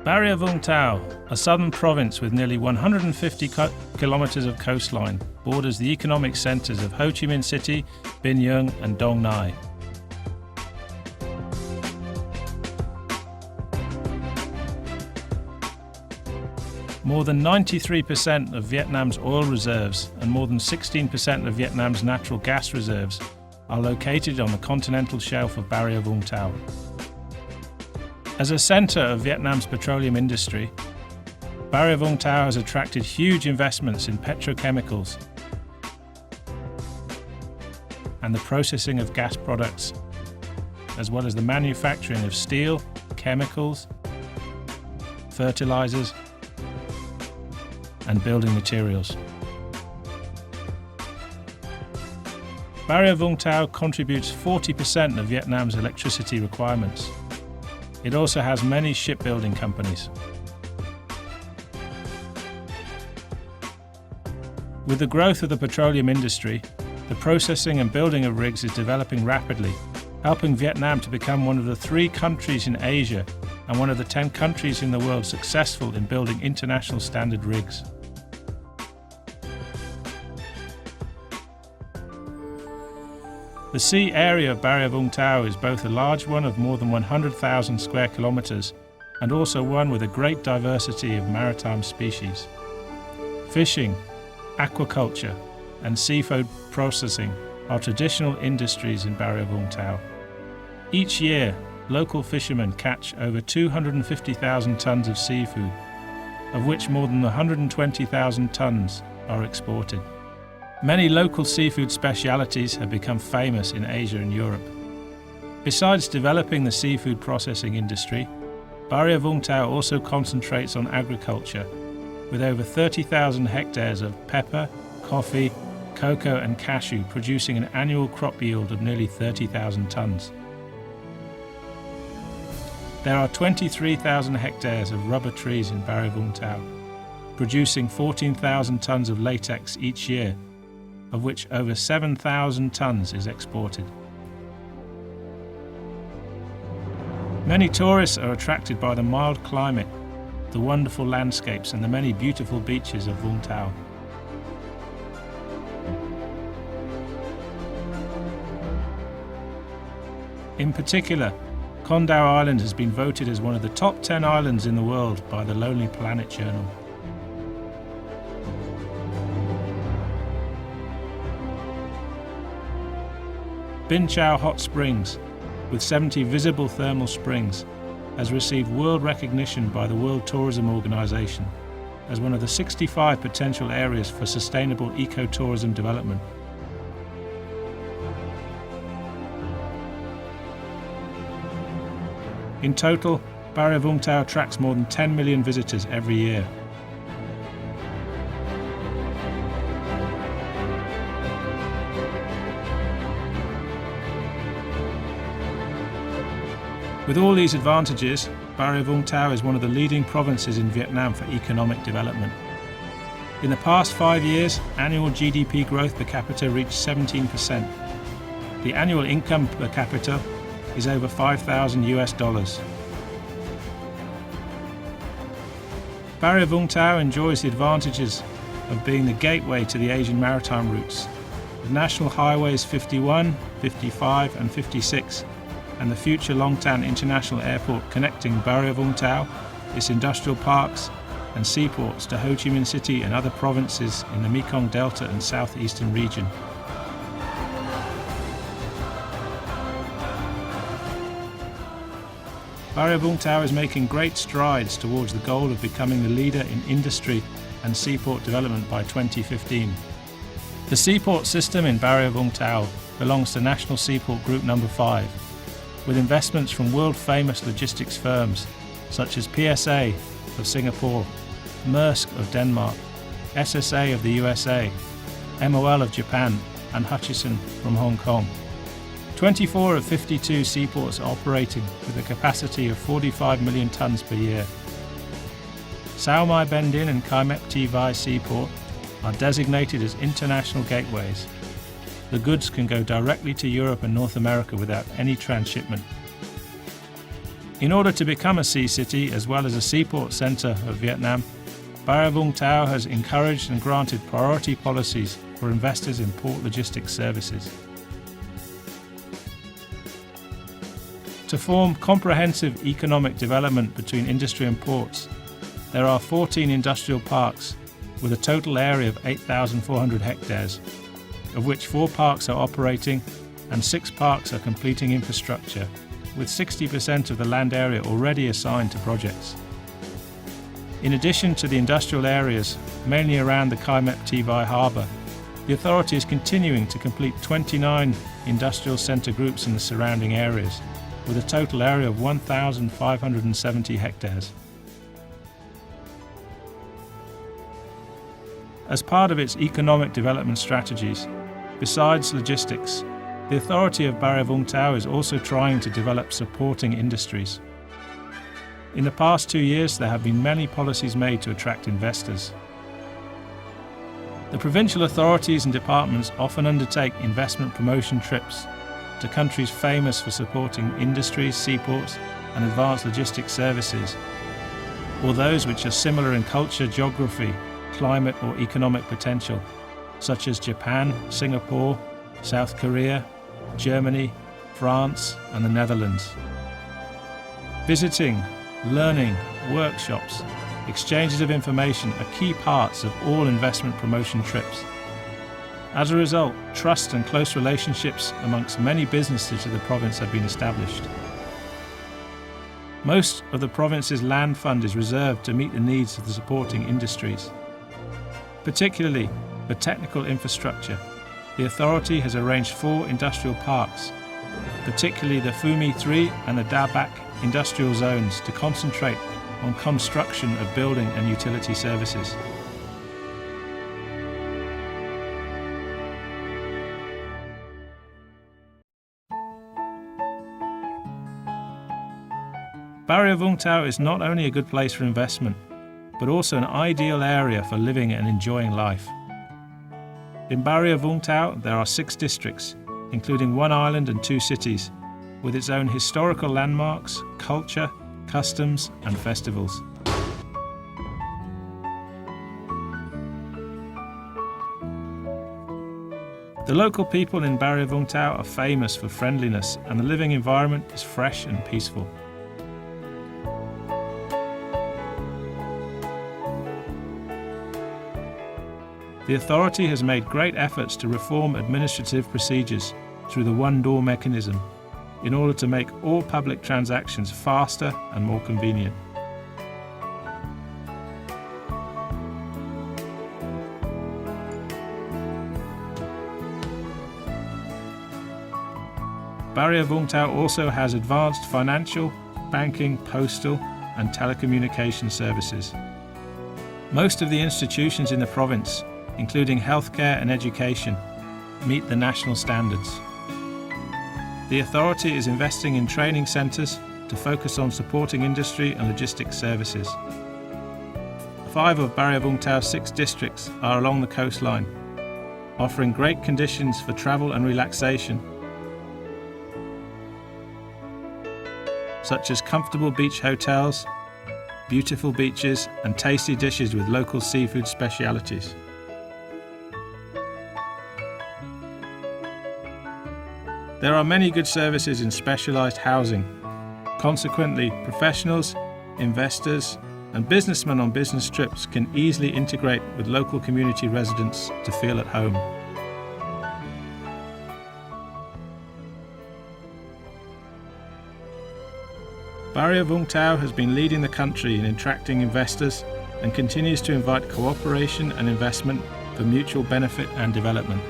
Barrier Vung Tau, a southern province with nearly 150 kilometers of coastline, borders the economic centers of Ho Chi Minh City, Binh Nhung and Dong Nai. More than 93% of Vietnam's oil reserves and more than 16% of Vietnam's natural gas reserves are located on the continental shelf of Barrier Vung Tau. As a centre of Vietnam's petroleum industry, Barrier Vung Tau has attracted huge investments in petrochemicals and the processing of gas products, as well as the manufacturing of steel, chemicals, fertilizers, and building materials. Barrier Vung Tau contributes 40% of Vietnam's electricity requirements. It also has many shipbuilding companies. With the growth of the petroleum industry, the processing and building of rigs is developing rapidly, helping Vietnam to become one of the 3 countries in Asia and one of the 10 countries in the world successful in building international standard rigs. The sea area of Barrier Vung Tau is both a large one of more than 100,000 square kilometers and also one with a great diversity of maritime species. Fishing, aquaculture and seafood processing are traditional industries in Barrier Vung Tau. Each year, local fishermen catch over 250,000 tons of seafood, of which more than 120,000 tons are exported. Many local seafood specialities have become famous in Asia and Europe. Besides developing the seafood processing industry, Barrier Vung Tau also concentrates on agriculture, with over 30,000 hectares of pepper, coffee, cocoa and cashew producing an annual crop yield of nearly 30,000 tons. There are 23,000 hectares of rubber trees in Barrier Vung Tau, producing 14,000 tons of latex each year, of which over 7,000 tons is exported. Many tourists are attracted by the mild climate, the wonderful landscapes and the many beautiful beaches of Vung Tau. In particular, Con Dao Island has been voted as one of the top 10 islands in the world by the Lonely Planet journal. Binh Chau Hot Springs, with 70 visible thermal springs, has received world recognition by the World Tourism Organization as one of the 65 potential areas for sustainable ecotourism development. In total, Barrier Vung Tau attracts more than 10 million visitors every year. With all these advantages, Barrier Vung Tau is one of the leading provinces in Vietnam for economic development. In the past 5 years, annual GDP growth per capita reached 17%. The annual income per capita is over $5,000. Barrier Vung Tau enjoys the advantages of being the gateway to the Asian maritime routes, with national highways 51, 55 and 56, and the future Long Tan International Airport connecting Barrier Vung Tau, its industrial parks and seaports to Ho Chi Minh City and other provinces in the Mekong Delta and southeastern region. Barrier Vung Tau is making great strides towards the goal of becoming the leader in industry and seaport development by 2015. The seaport system in Barrier Vung Tau belongs to National Seaport Group No. 5, with investments from world-famous logistics firms such as PSA of Singapore, Maersk of Denmark, SSA of the USA, MOL of Japan, and Hutchison from Hong Kong. 24 of 52 seaports are operating with a capacity of 45 million tons per year. Sao Mai Ben Din and Kai Mek Ti Vai Seaport are designated as international gateways. The goods can go directly to Europe and North America without any transshipment. In order to become a sea city as well as a seaport centre of Vietnam, Bà Rịa Vũng Tàu has encouraged and granted priority policies for investors in port logistics services. To form comprehensive economic development between industry and ports, there are 14 industrial parks with a total area of 8,400 hectares, of which 4 parks are operating and 6 parks are completing infrastructure, with 60% of the land area already assigned to projects. In addition to the industrial areas, mainly around the Khai Mep Thị Vải harbour, the authority is continuing to complete 29 industrial centre groups in the surrounding areas, with a total area of 1,570 hectares. As part of its economic development strategies, besides logistics, the authority of Bà Rịa Vũng Tàu is also trying to develop supporting industries. In the past 2 years, there have been many policies made to attract investors. The provincial authorities and departments often undertake investment promotion trips to countries famous for supporting industries, seaports, and advanced logistics services, or those which are similar in culture, geography, climate, or economic potential, such as Japan, Singapore, South Korea, Germany, France, and the Netherlands. Visiting, learning, workshops, exchanges of information are key parts of all investment promotion trips. As a result, trust and close relationships amongst many businesses of the province have been established. Most of the province's land fund is reserved to meet the needs of the supporting industries. Particularly for technical infrastructure, the authority has arranged 4 industrial parks, particularly the Phu My 3 and the Da Bac industrial zones, to concentrate on construction of building and utility services. Bà Rịa Vũng Tàu is not only a good place for investment, but also an ideal area for living and enjoying life. In Bà Rịa Vũng Tàu, there are 6 districts, including 1 island and 2 cities, with its own historical landmarks, culture, customs, and festivals. The local people in Bà Rịa Vũng Tàu are famous for friendliness, and the living environment is fresh and peaceful. The authority has made great efforts to reform administrative procedures through the one-door mechanism in order to make all public transactions faster and more convenient. Bà Rịa Vũng Tàu also has advanced financial, banking, postal, and telecommunication services. Most of the institutions in the province, including healthcare and education, meet the national standards. The authority is investing in training centres to focus on supporting industry and logistics services. 5 of Bà Rịa Vũng Tau's 6 districts are along the coastline, offering great conditions for travel and relaxation, such as comfortable beach hotels, beautiful beaches, and tasty dishes with local seafood specialities. There are many good services in specialised housing. Consequently, professionals, investors, and businessmen on business trips can easily integrate with local community residents to feel at home. Bà Rịa Vũng Tàu has been leading the country in attracting investors and continues to invite cooperation and investment for mutual benefit and development.